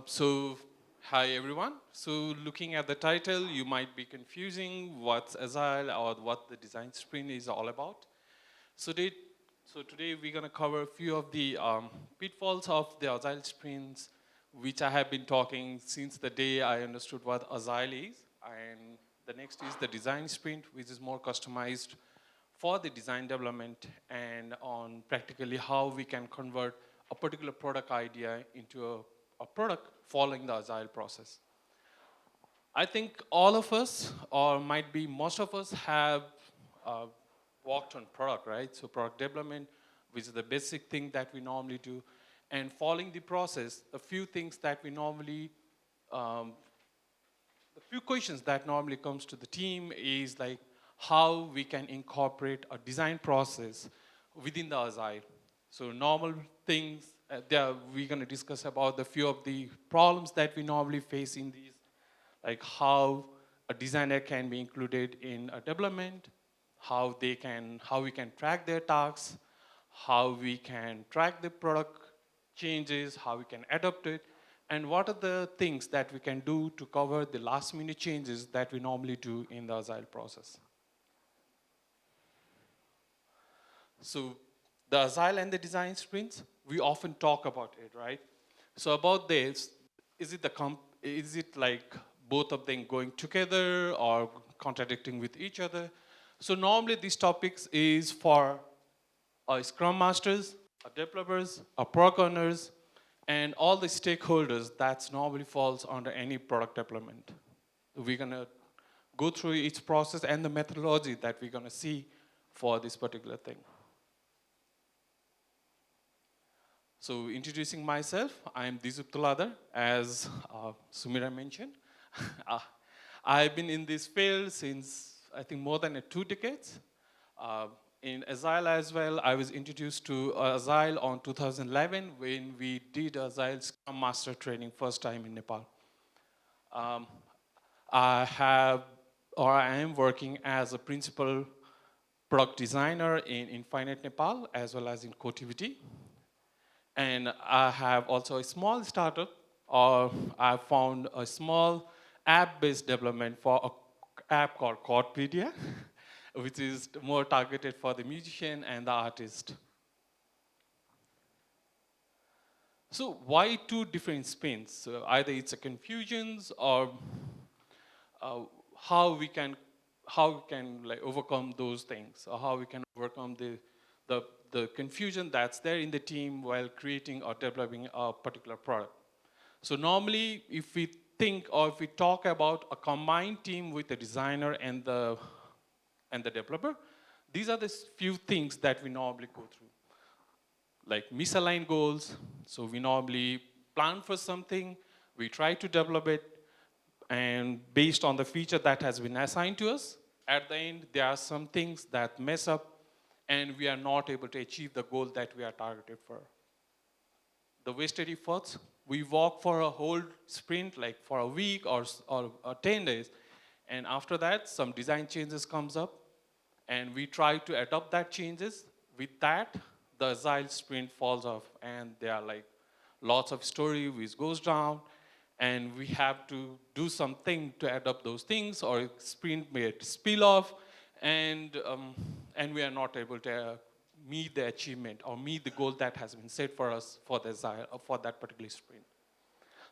So, hi everyone. So, looking at the title, you might be confusing what's Agile or what the design sprint is all about. So, today we're going to cover a few of the pitfalls of the Agile sprints, which I have been talking since the day I understood what Agile is. And the next is the design sprint, which is more customized for the design development and on practically how we can convert a particular product idea into a product following the agile process. I think all of us, or might be most of us, have uh, worked on product, right? So product development, which is the basic thing that we normally do, and following the process, a few things that we normally um, the few questions that normally comes to the team is like how we can incorporate a design process within the agile. So normal things, we're going to discuss about the few of the problems that we normally face in these, like how a designer can be included in a development, how we can track their tasks, how we can track the product changes, how we can adapt it, and what are the things that we can do to cover the last minute changes that we normally do in the agile process. So the agile and the design sprints, we often talk about it, right? So about this, is it like both of them going together or contradicting with each other? So normally these topics is for scrum masters, our developers, our product owners, and all the stakeholders that normally falls under any product development. We're gonna go through each process and the methodology that we're gonna see for this particular thing. So introducing myself, I'm Dijup Tuladhar, as Sumira mentioned. uh, I've been in this field since, I think, more than 2 decades. Uh, in Agile as well, I was introduced to Agile on 2011 when we did Agile Scrum Master training first time in Nepal. Um, I have, or I am working as a principal product designer in Infinite Nepal as well as in Cotiviti. And I have also a small startup, or I found a small app-based development for an app called Chordpedia, which is more targeted for the musician and the artist. So why two different spins? So either it's a confusions or uh, how we can like overcome those things, or how we can overcome the the confusion that's there in the team while creating or developing a particular product. So normally, if we think or if we talk about a combined team with the designer and the developer, these are the few things that we normally go through, like misaligned goals. So we normally plan for something, we try to develop it, and based on the feature that has been assigned to us, at the end, there are some things that mess up, and we are not able to achieve the goal that we are targeted for. The wasted efforts, we work for a whole sprint, like for a week or 10 days, and after that, some design changes comes up, and we try to adopt that changes. With that, the agile sprint falls off, and there are like lots of story which goes down, and we have to do something to adopt those things, or sprint may spill off, and we are not able to meet the achievement or meet the goal that has been set for us for the for that particular sprint.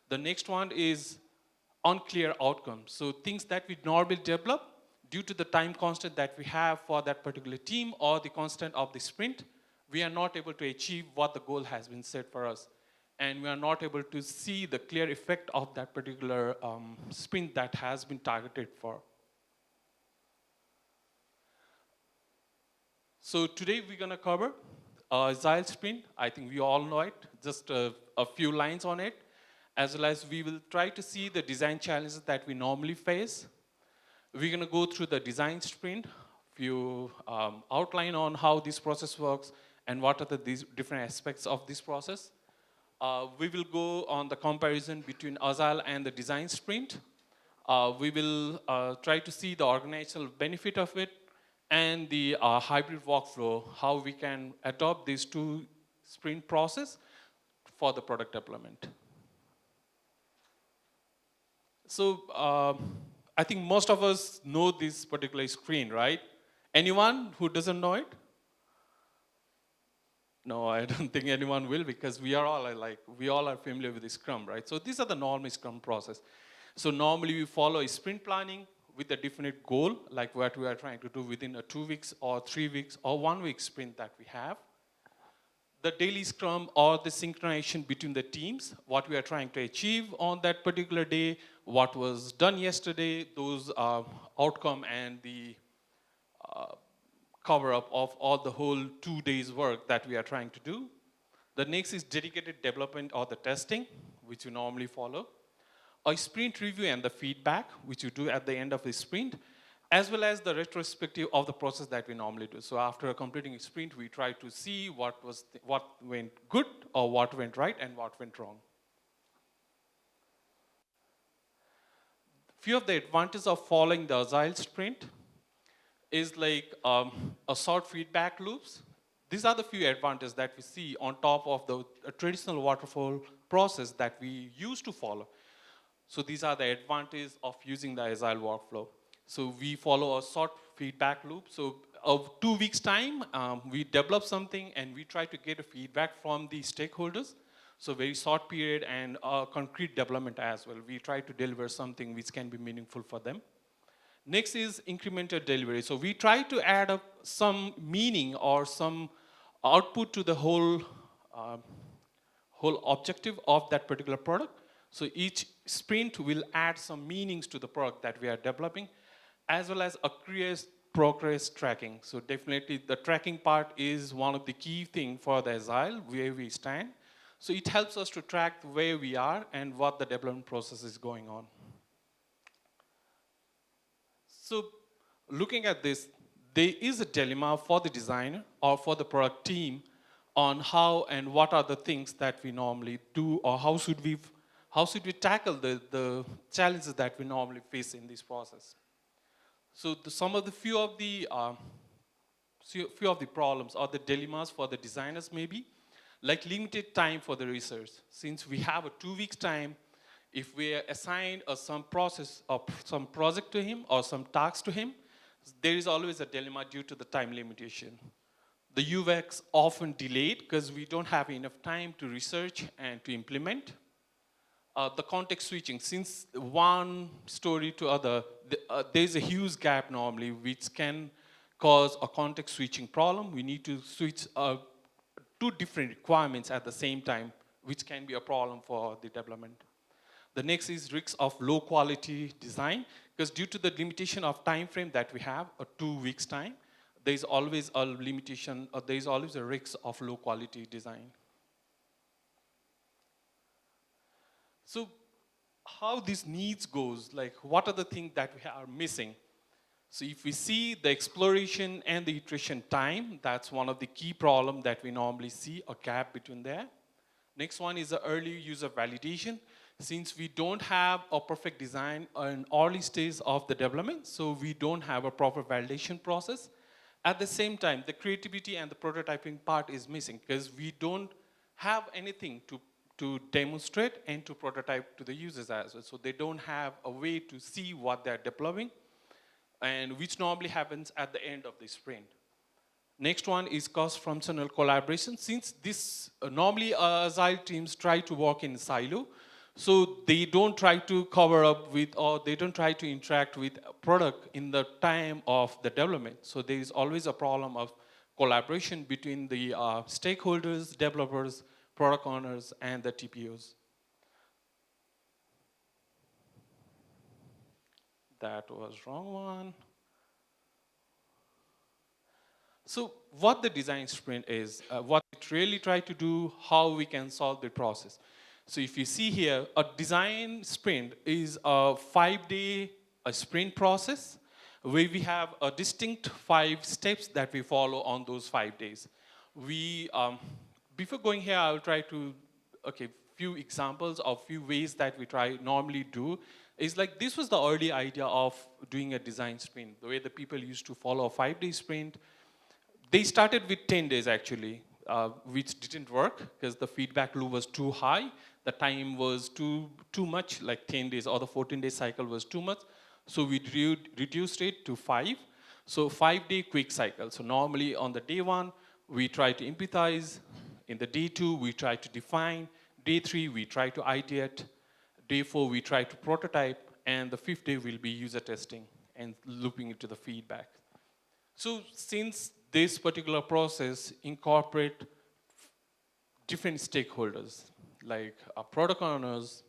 The next one is unclear outcomes. So things that we normally develop, due to the time constant that we have for that particular team or the constant of the sprint, we are not able to achieve what the goal has been set for us. And we are not able to see the clear effect of that particular sprint that has been targeted for. So today we're going to cover Agile sprint. I think we all know it, just a few lines on it, as well as we will try to see the design challenges that we normally face. We're going to go through the design sprint, few outline on how this process works and what are these different aspects of this process. We will go on the comparison between Agile and the design sprint. We will try to see the organizational benefit of it and the hybrid workflow, how we can adopt these two sprint process for the product development. So I think most of us know this particular screen, right? Anyone who doesn't know it? No, I don't think anyone will, because we are all we all are familiar with the Scrum, right? So these are the normal Scrum process. So normally we follow a sprint planning with a definite goal, like what we are trying to do within a 2 weeks or 3 weeks or 1 week sprint that we have. The daily Scrum or the synchronization between the teams, what we are trying to achieve on that particular day, what was done yesterday, those outcome and the cover up of all the whole 2 days work that we are trying to do. The next is dedicated development or the testing, which you normally follow. A sprint review and the feedback, which you do at the end of the sprint, as well as the retrospective of the process that we normally do. So after completing a sprint, we try to see what went good or what went right and what went wrong. Few of the advantages of following the Agile sprint is like a short feedback loops. These are the few advantages that we see on top of the traditional waterfall process that we used to follow. So these are the advantages of using the Agile workflow. So we follow a short feedback loop. So of 2 weeks time, we develop something and we try to get a feedback from the stakeholders. So very short period and concrete development as well. We try to deliver something which can be meaningful for them. Next is incremental delivery. So we try to add up some meaning or some output to the whole objective of that particular product. So each sprint will add some meanings to the product that we are developing, as well as accurate progress tracking. So definitely the tracking part is one of the key things for the Agile, where we stand. So it helps us to track where we are and what the development process is going on. So looking at this, there is a dilemma for the designer or for the product team on how and what are the things that we normally do, or how should we tackle the challenges that we normally face in this process. So few of the problems or the dilemmas for the designers maybe, like limited time for the research. Since we have a 2 weeks time, if we assign some process or some project to him or some task to him, there is always a dilemma due to the time limitation. The UX often delayed because we don't have enough time to research and to implement. The context switching, since one story to other, there's a huge gap normally which can cause a context switching problem. We need to switch 2 different requirements at the same time, which can be a problem for the development. The next is risks of low quality design, because due to the limitation of time frame that we have, a 2 weeks time, there is always a limitation, there is always a risk of low quality design. So how this needs goes, like what are the things that we are missing? So if we see the exploration and the iteration time, that's one of the key problems that we normally see, a gap between there. Next one is the early user validation. Since we don't have a perfect design in early stage of the development, so we don't have a proper validation process. At the same time, the creativity and the prototyping part is missing because we don't have anything to demonstrate and to prototype to the users as well. So they don't have a way to see what they're developing, and which normally happens at the end of the sprint. Next one is cross-functional collaboration. Since this, normally Agile teams try to work in silo, so they don't try to cover up with, or they don't try to interact with a product in the time of the development. So there is always a problem of collaboration between the stakeholders, developers, product owners, and the TPOs. That was wrong one. So what the design sprint is, what it really try to do, how we can solve the process. So if you see here, a design sprint is a 5-day sprint process where we have a distinct 5 steps that we follow on those 5 days. We, before going here, I'll try to, few examples of few ways that we normally do. Is like, this was the early idea of doing a design sprint, the way the people used to follow a 5-day sprint. They started with 10 days actually, which didn't work because the feedback loop was too high. the time was too much, like 10 days or the 14-day cycle was too much. So we reduced it to 5. So 5-day quick cycle. So normally on the day 1, we try to empathize. In the day 2, we try to define. Day 3, we try to ideate. Day 4, we try to prototype. And the 5th day will be user testing and looping into the feedback. So since this particular process incorporate different stakeholders, like product owners,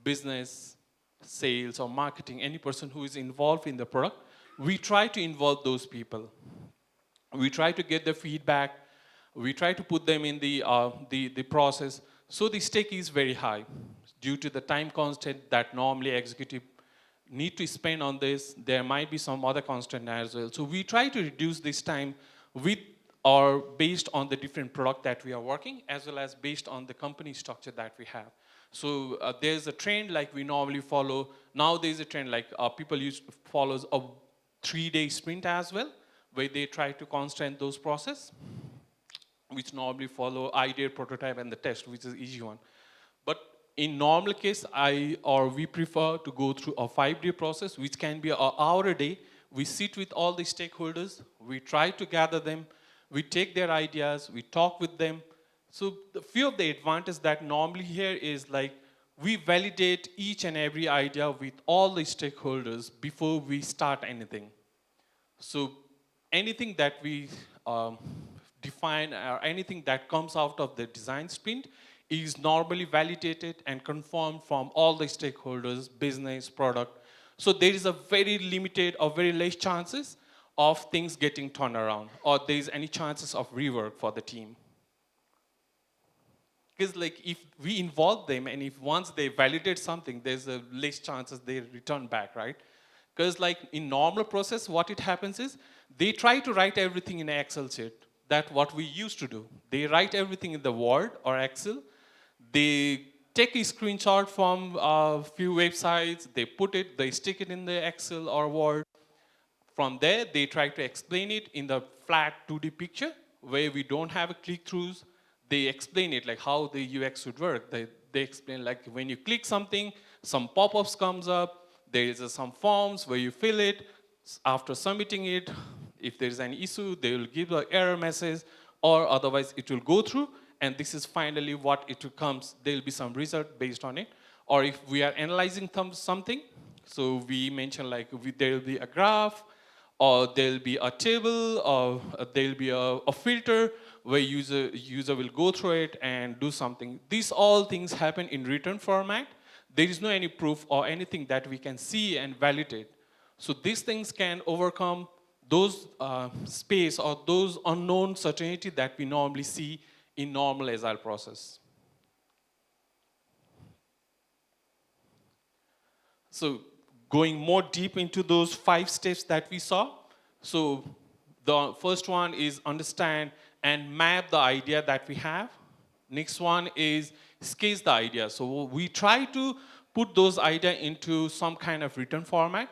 business, sales, or marketing, any person who is involved in the product, we try to involve those people. We try to get the feedback. We try to put them in the process. So the stake is very high due to the time constant that normally executive need to spend on this. There might be some other constant as well. So we try to reduce this time with or based on the different product that we are working, as well as based on the company structure that we have. So there's a trend like we normally follow. Now there's a trend like people follows a 3-day sprint as well, where they try to constant those process, which normally follow idea, prototype, and the test, which is easy one. But in normal case, we prefer to go through a 5-day process, which can be an hour a day. We sit with all the stakeholders, we try to gather them, we take their ideas, we talk with them. So the few of the advantages that normally here is like, we validate each and every idea with all the stakeholders before we start anything. So anything that we define or anything that comes out of the design sprint is normally validated and confirmed from all the stakeholders, business, product. So there is a very limited or very less chances of things getting turned around, or there is any chances of rework for the team. Because like if we involve them and if once they validate something, there's a less chances they return back, right? Because like in normal process, what it happens is they try to write everything in an Excel sheet. That's what we used to do. They write everything in the Word or Excel. They take a screenshot from a few websites, they put it, they stick it in the Excel or Word. From there, they try to explain it in the flat 2D picture where we don't have a click-throughs. They explain it like how the UX should work. They explain like when you click something, some pop-ups comes up, there is some forms where you fill it. After submitting it, if there is an issue, they will give an error message, or otherwise it will go through, and this is finally what it comes. There will be some result based on it. Or if we are analyzing something, so we mention like there will be a graph, or there will be a table, or there will be a filter where user will go through it and do something. These all things happen in written format. There is no any proof or anything that we can see and validate. So these things can overcome those space or those unknown certainty that we normally see in normal agile process. So going more deep into those 5 steps that we saw. So the first one is understand and map the idea that we have. Next one is sketch the idea. So we try to put those ideas into some kind of written format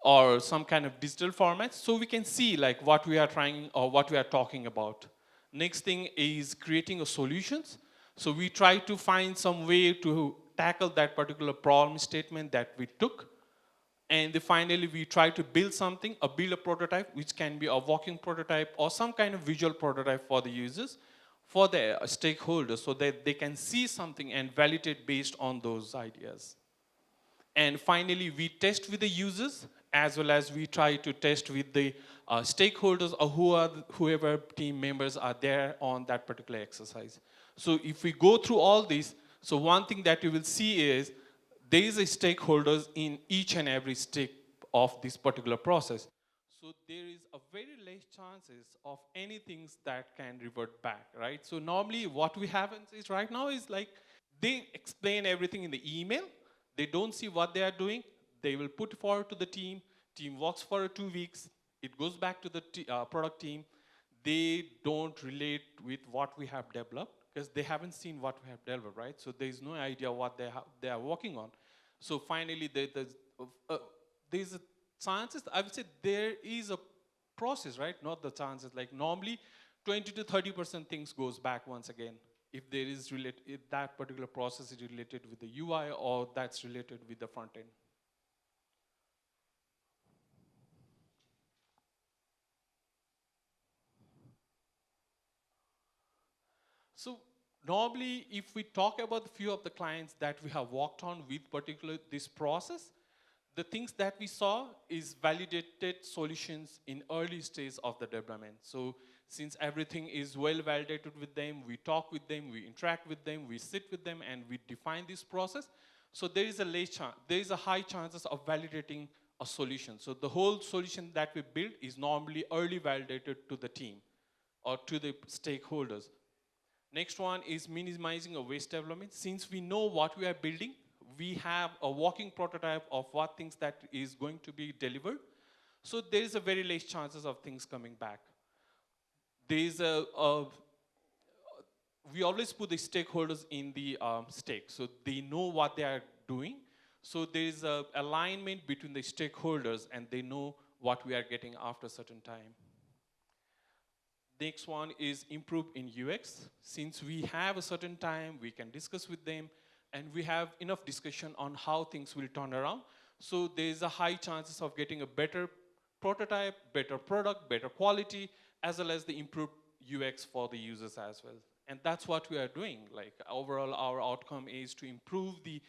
or some kind of digital format so we can see like what we are trying or what we are talking about. Next thing is creating a solutions. So we try to find some way to tackle that particular problem statement that we took. And finally, we try to build something, build a prototype, which can be a walking prototype or some kind of visual prototype for the users, for the stakeholders, so that they can see something and validate based on those ideas. And finally, we test with the users, as well as we try to test with the stakeholders or whoever team members are there on that particular exercise. So if we go through all this, so one thing that you will see is there is a stakeholders in each and every step of this particular process. So there is a very less chances of anything that can revert back, right? So normally what we have is right now is like they explain everything in the email. They don't see what they are doing. They will put forward to the team. Team works for 2 weeks. It goes back to the product team. They don't relate with what we have developed because they haven't seen what we have developed, right? So there is no idea what they are working on. So finally, there's a chances. I would say there is a process, right? Not the chances. Like normally, 20 to 30% things goes back once again. if there is if that particular process is related with the UI or that's related with the front end. So normally, if we talk about a few of the clients that we have worked on with particular this process, the things that we saw is validated solutions in early stage of the development. So since everything is well validated with them, we talk with them, we interact with them, we sit with them, and we define this process. So there is a high chances of validating a solution. So the whole solution that we build is normally early validated to the team or to the stakeholders. Next one is minimizing a waste development. Since we know what we are building, we have a working prototype of what things that is going to be delivered. So there is a very less chances of things coming back. There is we always put the stakeholders in the stake, so they know what they are doing. So there is a alignment between the stakeholders, and they know what we are getting after a certain time. Next one is improve in UX. Since we have a certain time, we can discuss with them, and we have enough discussion on how things will turn around. So there's a high chances of getting a better prototype, better product, better quality, as well as the improved UX for the users as well. And that's what we are doing. Like overall, our outcome is to improve the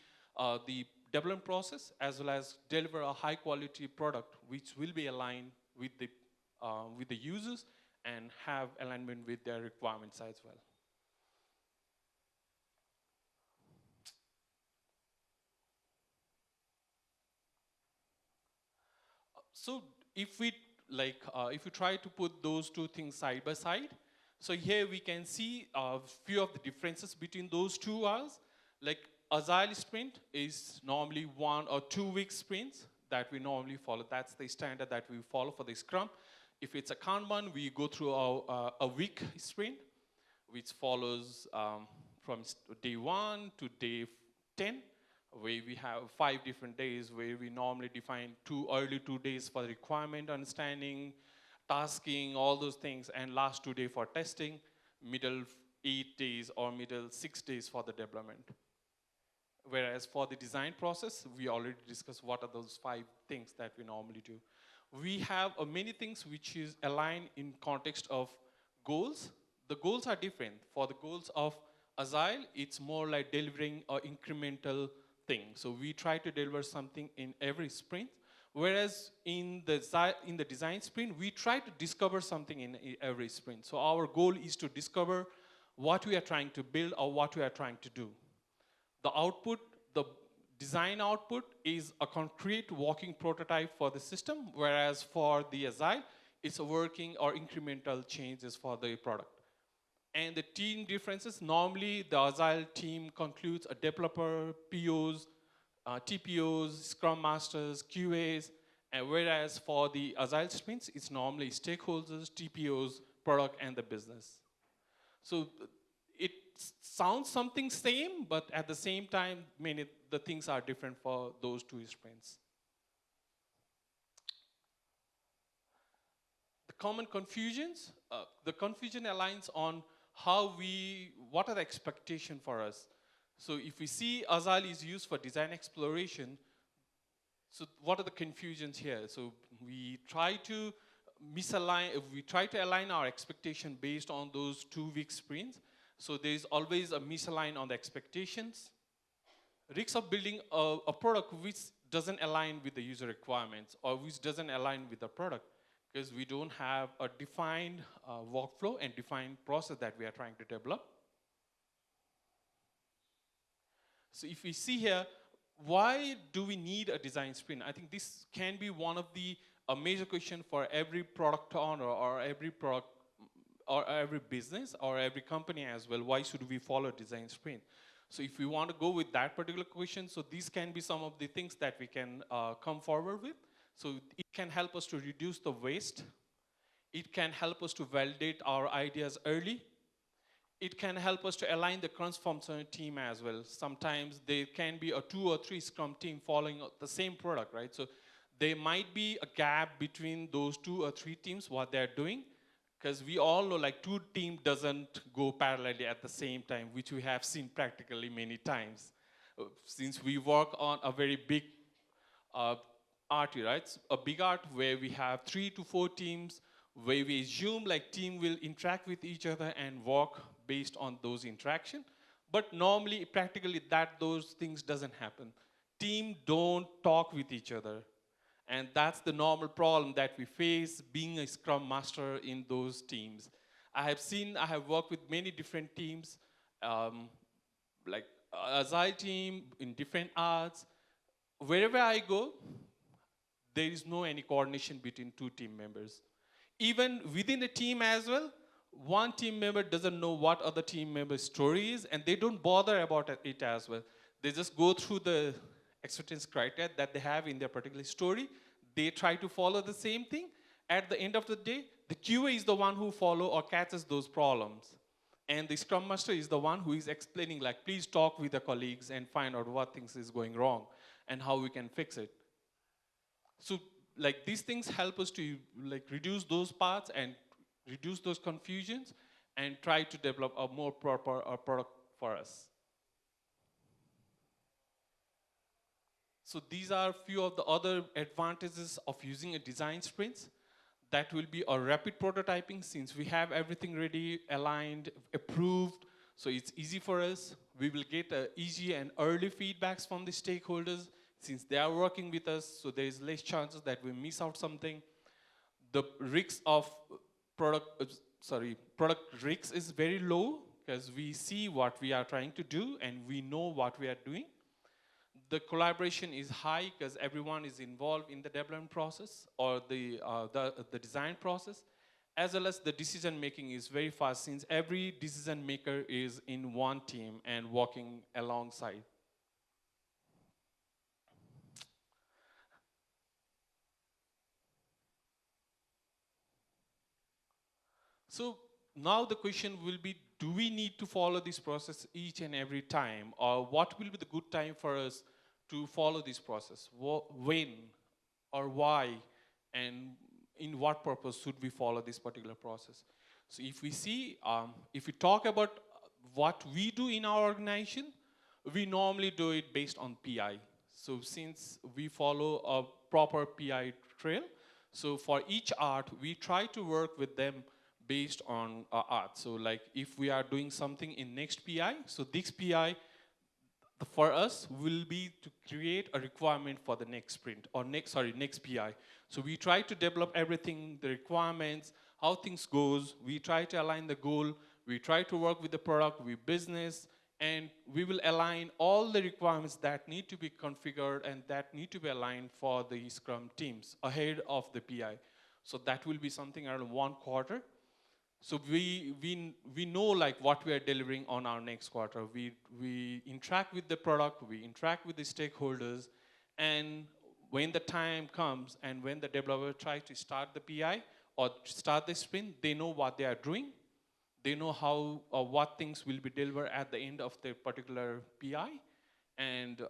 development process as well as deliver a high quality product which will be aligned with the users and have alignment with their requirements as well. So if we if we try to put those two things side by side, so here we can see a few of the differences between those two hours. Like Agile sprint is normally 1 or 2 week sprints that we normally follow. That's the standard that we follow for the Scrum. If it's a Kanban, we go through a week sprint, which follows from day 1 to day 10, where we have 5 different days where we normally define early 2 days for requirement understanding, tasking, all those things, and last 2 days for testing, middle 8 days or middle 6 days for the development. Whereas for the design process, we already discussed what are those 5 things that we normally do. We have many things which is aligned in context of goals. The goals are different. For the goals of Agile, it's more like delivering an incremental thing. So we try to deliver something in every sprint. Whereas in the design sprint, we try to discover something in every sprint. So our goal is to discover what we are trying to build or what we are trying to do. The output, the design output is a concrete working prototype for the system, whereas for the Agile, it's a working or incremental changes for the product. And the team differences, normally the Agile team concludes a developer, POs, TPOs, Scrum Masters, QAs, and whereas for the Agile sprints, it's normally stakeholders, TPOs, product, and the business. So it sounds something same, but at the same time, the things are different for those 2 sprints. The common confusions, the confusion aligns on what are the expectations for us. So if we see Agile is used for design exploration, so what are the confusions here? So we try to align our expectation based on those 2 week sprints. So there's always a misalign on the expectations. Risks of building a product which doesn't align with the user requirements or which doesn't align with the product, because we don't have a defined workflow and defined process that we are trying to develop. So if we see here, why do we need a design sprint? I think this can be one of the major question for every product owner or every product or every business or every company as well. Why should we follow design sprint? So if we want to go with that particular question, so these can be some of the things that we can come forward with. So it can help us to reduce the waste. It can help us to validate our ideas early. It can help us to align the cross-functional team as well. Sometimes there can be a 2 or 3 Scrum team following the same product, right? So there might be a gap between those 2 or 3 teams, what they're doing, Because we all know like two team doesn't go parallelly at the same time, which we have seen practically many times. Since we work on a very big uh, art, right? A big art where we have 3 to 4 teams, where we assume like team will interact with each other and work based on those interaction. But normally, practically, those things doesn't happen. Team don't talk with each other. And that's the normal problem that we face being a scrum master in those teams. I have worked with many different teams, um, like Agile team in different arts. Wherever I go, there is no any coordination between two team members. Even within a team as well, one team member doesn't know what other team member's story is, and they don't bother about it as well. They just go through the acceptance criteria that they have in their particular story. They try to follow the same thing. At the end of the day, the QA is the one who follow or catches those problems. And the Scrum Master is the one who is explaining, like, please talk with the colleagues and find out what things is going wrong and how we can fix it. So like these things help us to like reduce those parts and reduce those confusions and try to develop a more proper product for us. So these are a few of the other advantages of using a design sprints. That will be a rapid prototyping since we have everything ready, aligned, approved. So it's easy for us. We will get easy and early feedbacks from the stakeholders since they are working with us. So there is less chances that we miss out something. The risks of product risks is very low because we see what we are trying to do and we know what we are doing. The collaboration is high because everyone is involved in the development process or the design process, as well as the decision making is very fast since every decision maker is in one team and working alongside. So now the question will be, do we need to follow this process each and every time? Or what will be the good time for us to follow this process? When or why? And in what purpose should we follow this particular process? So if we see, if we talk about what we do in our organization, we normally do it based on PI. So since we follow a proper PI trail, so for each art, we try to work with them based on art. So like if we are doing something in next PI, so this PI for us will be to create a requirement for the next sprint or next PI. So we try to develop everything, the requirements, how things goes. We try to align the goal. We try to work with the product, with business, and we will align all the requirements that need to be configured and that need to be aligned for the Scrum teams ahead of the PI. So that will be something around 1 quarter. So we know like what we are delivering on our next quarter. We interact with the product, we interact with the stakeholders, and when the time comes and when the developer tries to start the PI or start the sprint, they know what they are doing. They know how or what things will be delivered at the end of the particular PI, and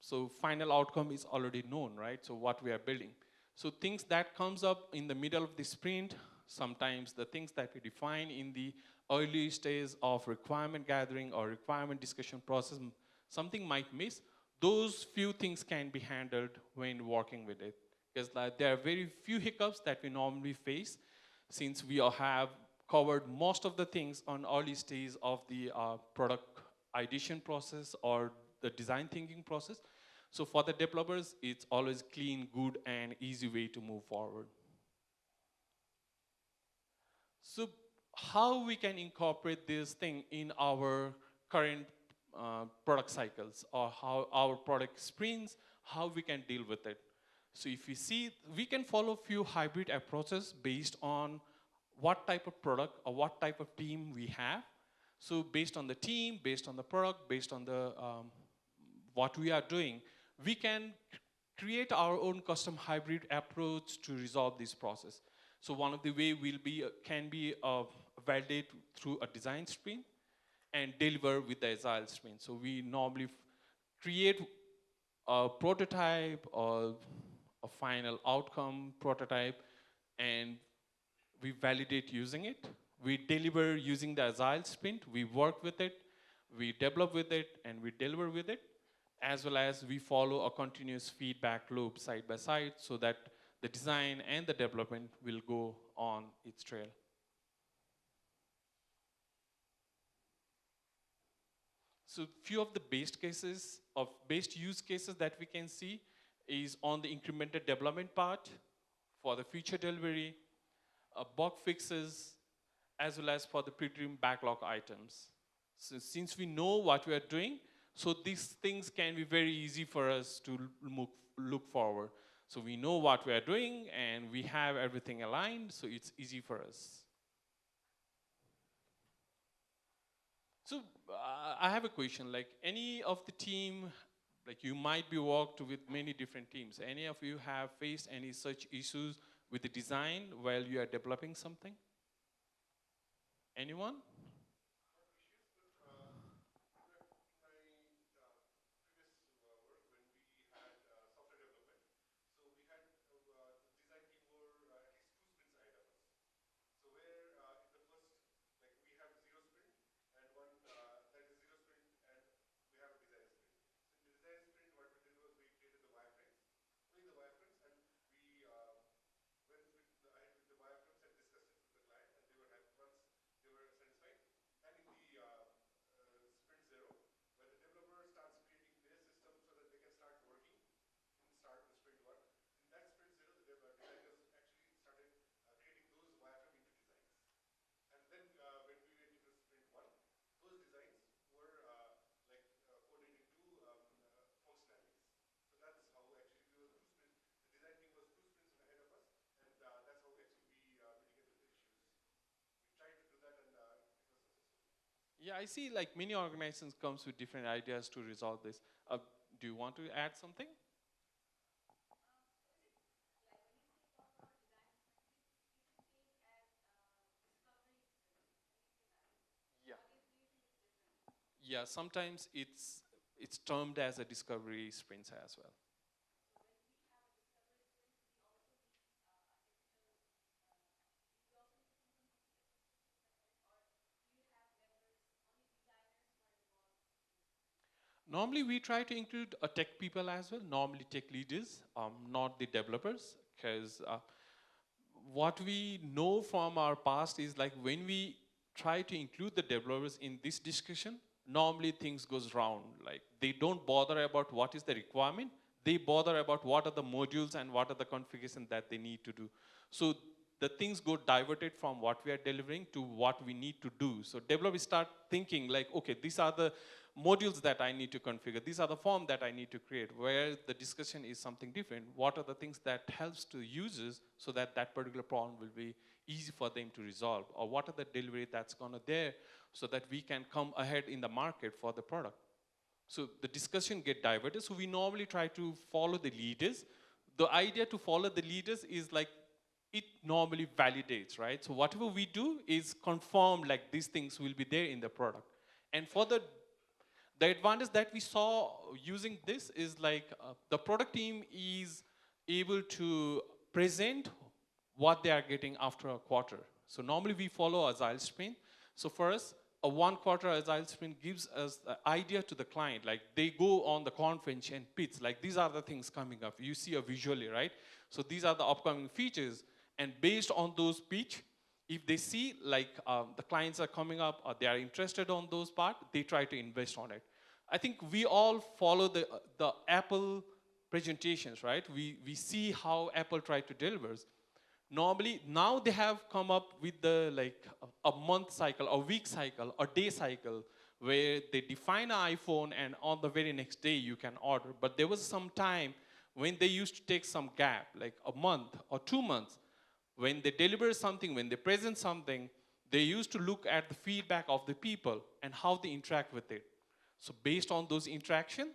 so final outcome is already known, right? So what we are building. So things that comes up in the middle of the sprint, sometimes the things that we define in the early stage of requirement gathering or requirement discussion process, something might miss. Those few things can be handled when working with it. Because there are very few hiccups that we normally face since we all have covered most of the things on early stage of the product ideation process or the design thinking process. So for the developers, it's always clean, good, and easy way to move forward. So how we can incorporate this thing in our current product cycles or how our product sprints, how we can deal with it. So if you see, we can follow a few hybrid approaches based on what type of product or what type of team we have. So based on the team, based on the product, based on the what we are doing, we can create our own custom hybrid approach to resolve this process. So one of the way can be validate through a design sprint and deliver with the agile sprint. So we normally create a prototype or a final outcome prototype, and we validate using it, we deliver using the Agile sprint, we work with it, we develop with it, and we deliver with it, as well as we follow a continuous feedback loop side by side so that the design and the development will go on its trail. So few of the best use cases that we can see is on the incremental development part for the feature delivery, bug fixes, as well as for the pre-trimmed backlog items. So since we know what we are doing, so these things can be very easy for us to look forward. So we know what we are doing and we have everything aligned, so it's easy for us. So I have a question, like any of the team, like you might be worked with many different teams. Any of you have faced any such issues with the design while you are developing something? Anyone? Yeah, I see like many organizations comes with different ideas to resolve this. Do you want to add something? Yeah. Yeah, sometimes it's termed as a discovery sprint as well. Normally, we try to include tech people as well, normally tech leaders, not the developers, because what we know from our past is like when we try to include the developers in this discussion, normally things goes round. Like they don't bother about what is the requirement, they bother about what are the modules and what are the configuration that they need to do. So the things go diverted from what we are delivering to what we need to do. So developers start thinking like, okay, these are the modules that I need to configure. These are the form that I need to create, where the discussion is something different. What are the things that helps to users so that that particular problem will be easy for them to resolve? Or what are the delivery that's gonna there so that we can come ahead in the market for the product? So the discussion get diverted. So we normally try to follow the leaders. The idea to follow the leaders is like it normally validates, right? So whatever we do is confirm like these things will be there in the product. And for the advantage that we saw using this is like the product team is able to present what they are getting after a quarter. So normally we follow Agile sprint. So for us, a 1 quarter Agile sprint gives us the idea to the client. Like they go on the conference and pitch, like these are the things coming up. You see a visually, right? So these are the upcoming features. And based on those pitch, if they see like the clients are coming up or they are interested on those part, they try to invest on it. I think we all follow the Apple presentations, right? We see how Apple try to deliver. Normally, now they have come up with the like a month cycle, a week cycle, a day cycle, where they define an iPhone and on the very next day you can order. But there was some time when they used to take some gap, like a month or 2 months, when they deliver something, when they present something, they used to look at the feedback of the people and how they interact with it. So based on those interaction,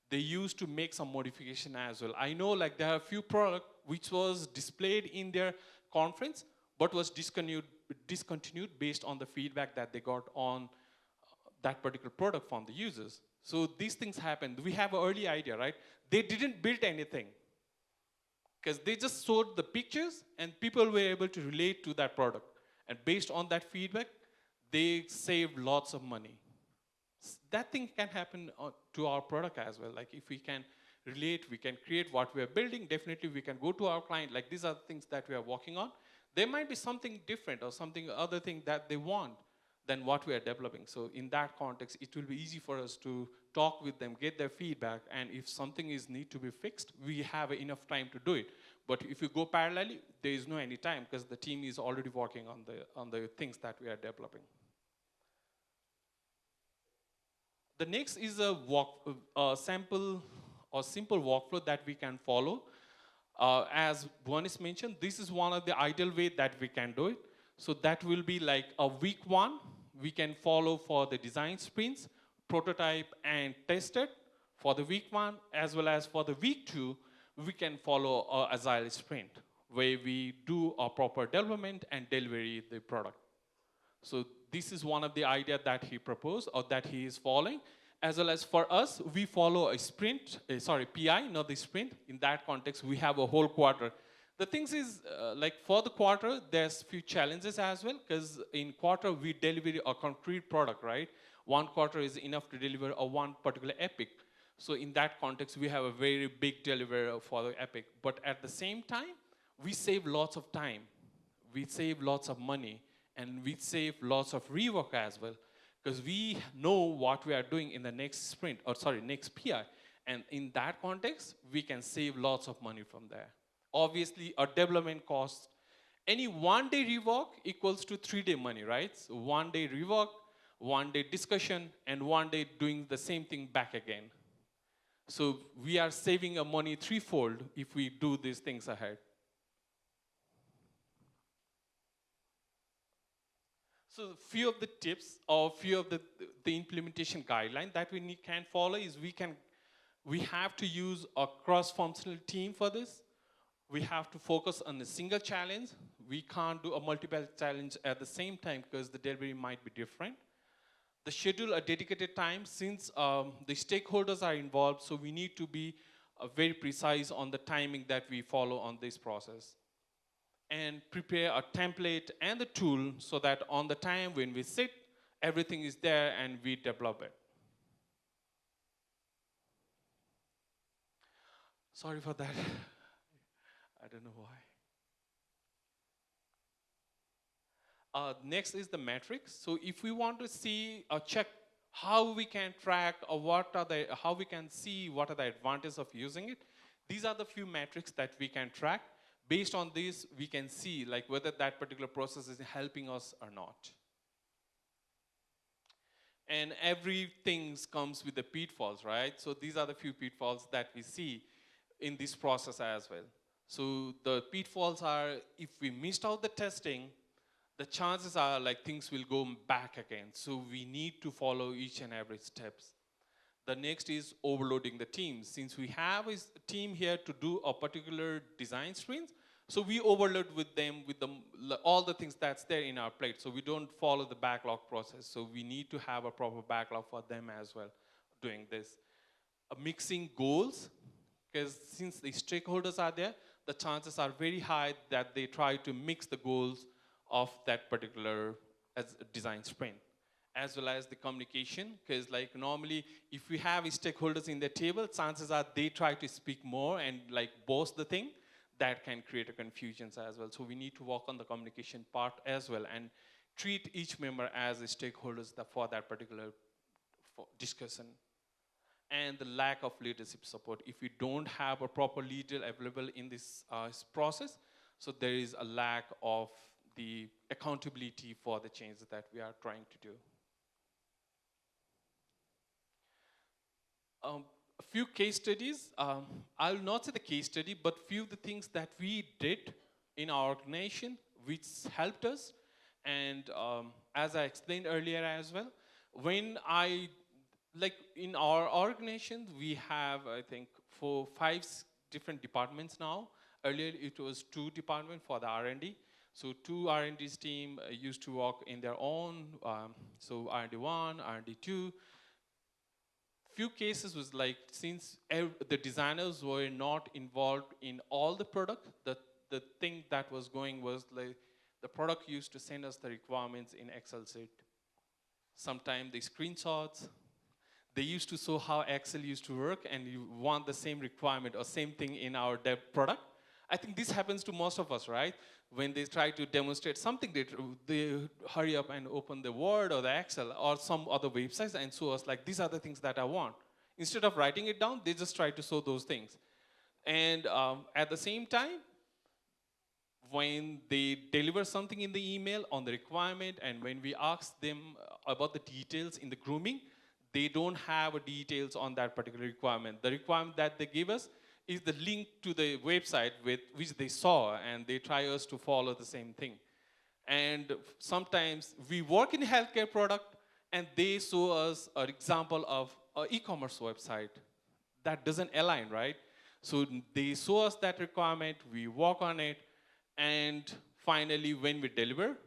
they used to make some modification as well. I know like there are a few product which was displayed in their conference, but was discontinued based on the feedback that they got on that particular product from the users. So these things happen. We have an early idea, right? They didn't build anything. because they just showed the pictures and people were able to relate to that product. And based on that feedback, they saved lots of money. That thing can happen to our product as well. Like if we can relate, we can create what we are building, definitely we can go to our client, like these are the things that we are working on. There might be something different or something other thing that they want than what we are developing. So in that context, it will be easy for us to talk with them, get their feedback, and if something is need to be fixed, we have enough time to do it. But if you go parallelly, there is no any time because the team is already working on the things that we are developing. The next is a sample or simple workflow that we can follow. As Buanis mentioned, this is one of the ideal way that we can do it. So that will be like a week 1, we can follow for the design sprints, prototype and test it for the week 1, as well as for the week 2, we can follow a agile sprint where we do a proper development and delivery the product. So this is one of the idea that he proposed or that he is following. As well as for us, we follow a sprint, PI, not the sprint. In that context, we have a whole quarter. The things is, like for the quarter, there's few challenges as well, because in quarter, we deliver a concrete product, right? One quarter is enough to deliver a one particular epic. So in that context, we have a very big delivery for the epic. But at the same time, we save lots of time. We save lots of money, and we save lots of rework as well, because we know what we are doing in the next sprint, or sorry, next PI. And in that context, we can save lots of money from there. Obviously, a development cost, any 1 day rework equals to 3 day money, right? So 1 day rework, 1 day discussion, and 1 day doing the same thing back again. So we are saving a money threefold if we do these things ahead. So few of the tips or few of the implementation guideline that we can follow is we have to use a cross-functional team for this. We have to focus on a single challenge. We can't do a multiple challenge at the same time because the delivery might be different. The schedule a dedicated time since the stakeholders are involved, so we need to be very precise on the timing that we follow on this process. And prepare a template and the tool so that on the time when we sit, everything is there and we develop it. Sorry for that. I don't know why. Next is the metrics. So if we want to see or check how we can track or how we can see what are the advantages of using it, these are the few metrics that we can track. Based on this, we can see like whether that particular process is helping us or not. And everything comes with the pitfalls, right? So these are the few pitfalls that we see in this process as well. So the pitfalls are, if we missed out the testing, the chances are like things will go back again. So we need to follow each and every steps. The next is overloading the team. Since we have a team here to do a particular design sprint, so we overload with them with all the things that's there in our plate. So we don't follow the backlog process. So we need to have a proper backlog for them as well doing this. Mixing goals, because since the stakeholders are there, the chances are very high that they try to mix the goals of that particular design sprint. As well as the communication, because like normally if we have stakeholders in the table, chances are they try to speak more and like boast the thing, that can create a confusion as well. So we need to work on the communication part as well and treat each member as a stakeholders for that particular discussion. And the lack of leadership support. If we don't have a proper leader available in this process, so there is a lack of the accountability for the changes that we are trying to do. A few case studies. I'll not say the case study, but few of the things that we did in our organization which helped us. And as I explained earlier as well, when like in our organization, we have, I think, 5 different departments now. Earlier, it was 2 departments for the R&D. So 2 R&D's team used to work in their own, so R&D 1, R&D 2. few cases was like, since the designers were not involved in all the product, the thing that was going was like, the product used to send us the requirements in Excel sheet. Sometimes the screenshots, they used to show how Excel used to work, and you want the same requirement or same thing in our dev product. I think this happens to most of us, right? When they try to demonstrate something, they hurry up and open the Word or the Excel or some other websites and show us like, these are the things that I want. Instead of writing it down, they just try to show those things. And at the same time, when they deliver something in the email on the requirement, and when we ask them about the details in the grooming, they don't have details on that particular requirement. The requirement that they give us is the link to the website with which they saw, and they try us to follow the same thing. And sometimes we work in a healthcare product, and they show us an example of an e-commerce website. That doesn't align, right? So they show us that requirement, we work on it, and finally when we deliver,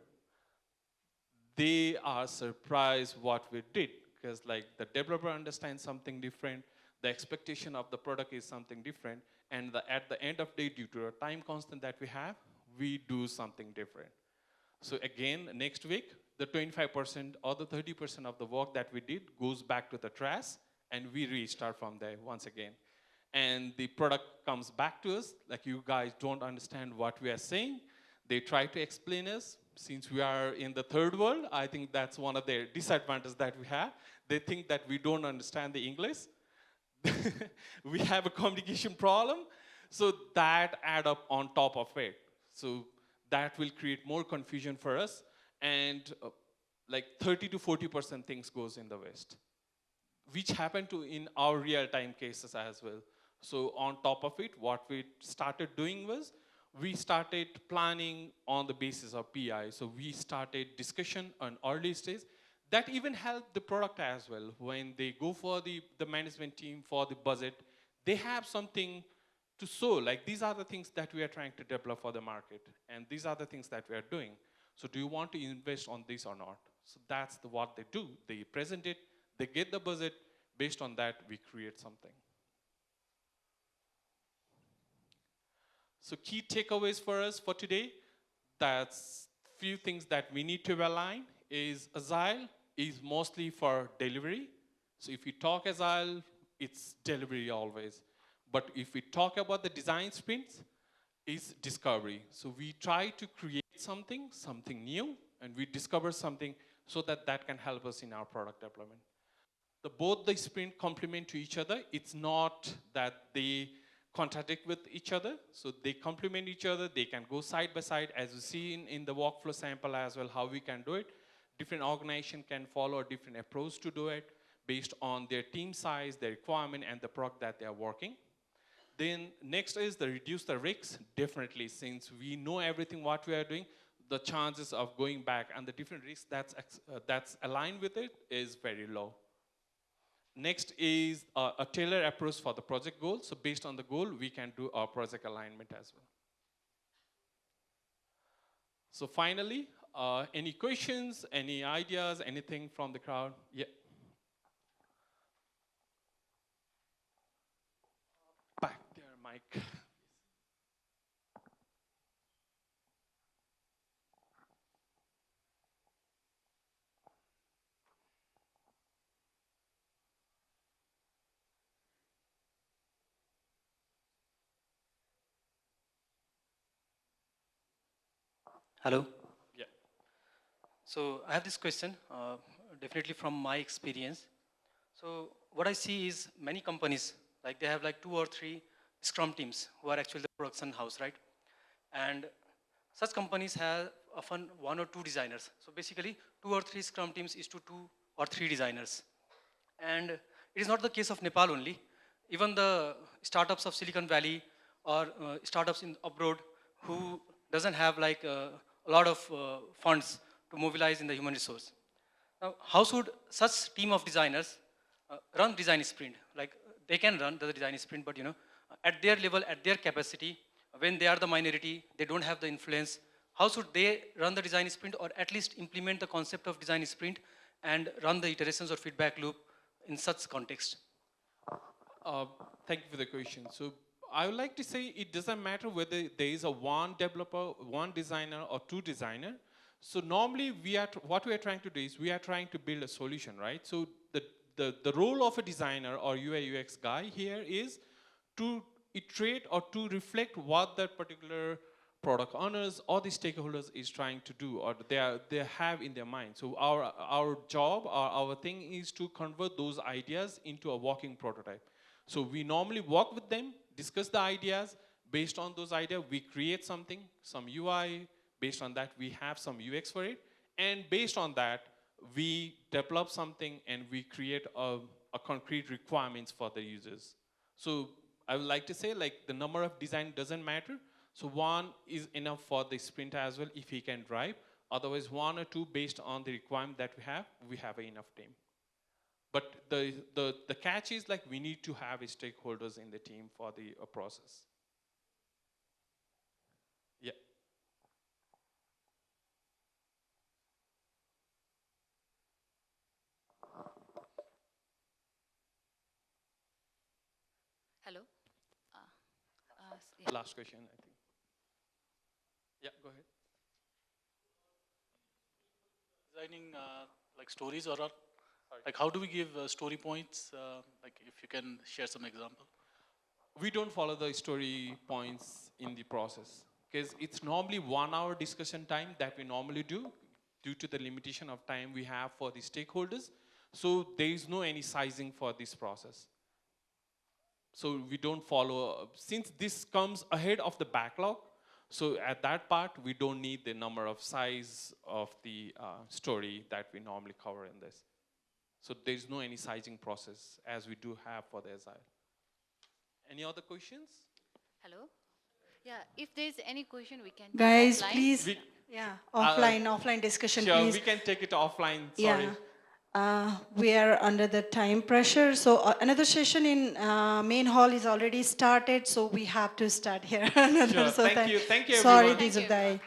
they are surprised what we did, because like the developer understands something different, the expectation of the product is something different, and at the end of the day, due to a time constant that we have, we do something different. So again, next week, the 25% or the 30% of the work that we did goes back to the trash, and we restart from there once again. And the product comes back to us, like, you guys don't understand what we are saying. They try to explain us. Since we are in the third world, I think that's one of the disadvantages that we have. They think that we don't understand the English. We have a communication problem. So that add up on top of it. So that will create more confusion for us. And like 30 to 40% things goes in the waste, which happened to in our real-time cases as well. So on top of it, what we started doing was, we started planning on the basis of PI. So we started discussion on early stage. That even helped the product as well. When they go for the management team for the budget, they have something to show, like, these are the things that we are trying to develop for the market, and these are the things that we are doing. So do you want to invest on this or not? So that's what they do. They present it, they get the budget, based on that, we create something. So key takeaways for us for today, that's few things that we need to align is Agile is mostly for delivery. So if you talk Agile, it's delivery always. But if we talk about the design sprints, it's discovery. So we try to create something new, and we discover something so that that can help us in our product development. Both the sprint complement to each other. It's not that they contradict with each other. So they complement each other. They can go side by side, as you see in the workflow sample as well, how we can do it. Different organization can follow a different approach to do it based on their team size, their requirement, and the product that they are working. Then next is the reduce the risks. Definitely, since we know everything what we are doing, the chances of going back and the different risks that's aligned with it is very low. Next is a tailored approach for the project goal. So based on the goal, we can do our project alignment as well. So finally, any questions, any ideas, anything from the crowd? Yeah. Back there, Mike. Hello. Yeah. So I have this question, definitely from my experience. So what I see is many companies, like they have like 2 or 3 Scrum teams who are actually the production house, right? And such companies have often 1 or 2 designers. So basically 2 or 3 Scrum teams is to 2 or 3 designers. And it is not the case of Nepal only. Even the startups of Silicon Valley or startups in abroad who doesn't have like a lot of funds to mobilize in the human resource. Now, how should such team of designers run design sprint? Like they can run the design sprint, but at their level, at their capacity, when they are the minority, they don't have the influence. How should they run the design sprint, or at least implement the concept of design sprint and run the iterations or feedback loop in such context? Uh, Thank you for the question. So I would like to say it doesn't matter whether there is a one developer, one designer, or two designer. So normally what we are trying to do is we are trying to build a solution, right? So the role of a designer or UI UX guy here is to iterate or to reflect what that particular product owners or the stakeholders is trying to do or they have in their mind. So our job or our thing is to convert those ideas into a walking prototype. So we normally walk with them, discuss the ideas. Based on those ideas, we create something, some UI. Based on that, we have some UX for it. And based on that, we develop something and we create a concrete requirements for the users. So I would like to say like the number of design doesn't matter. So one is enough for the sprint as well if he can drive. Otherwise one or two based on the requirement that we have enough team. But the catch is like we need to have stakeholders in the team for the process. Yeah. Hello. Yeah. Last question, I think. Yeah, go ahead. Designing like stories or like how do we give story points? Like if you can share some example. We don't follow the story points in the process because it's normally 1 hour discussion time that we normally do due to the limitation of time we have for the stakeholders. So there is no any sizing for this process. So we don't follow, since this comes ahead of the backlog, so at that part, we don't need the number of size of the story that we normally cover in this. So there's no any sizing process as we do have for the Agile. Any other questions? Hello. Yeah. If there's any question, we can. Guys, take offline. please. We- Yeah, offline discussion, Sure, please. we can take it offline, sorry. Yeah. We are under the time pressure. So another session in main hall is already started. So we have to start here. Another. Sure, So thank you Sorry, everyone. Thank you, Dijup. everyone.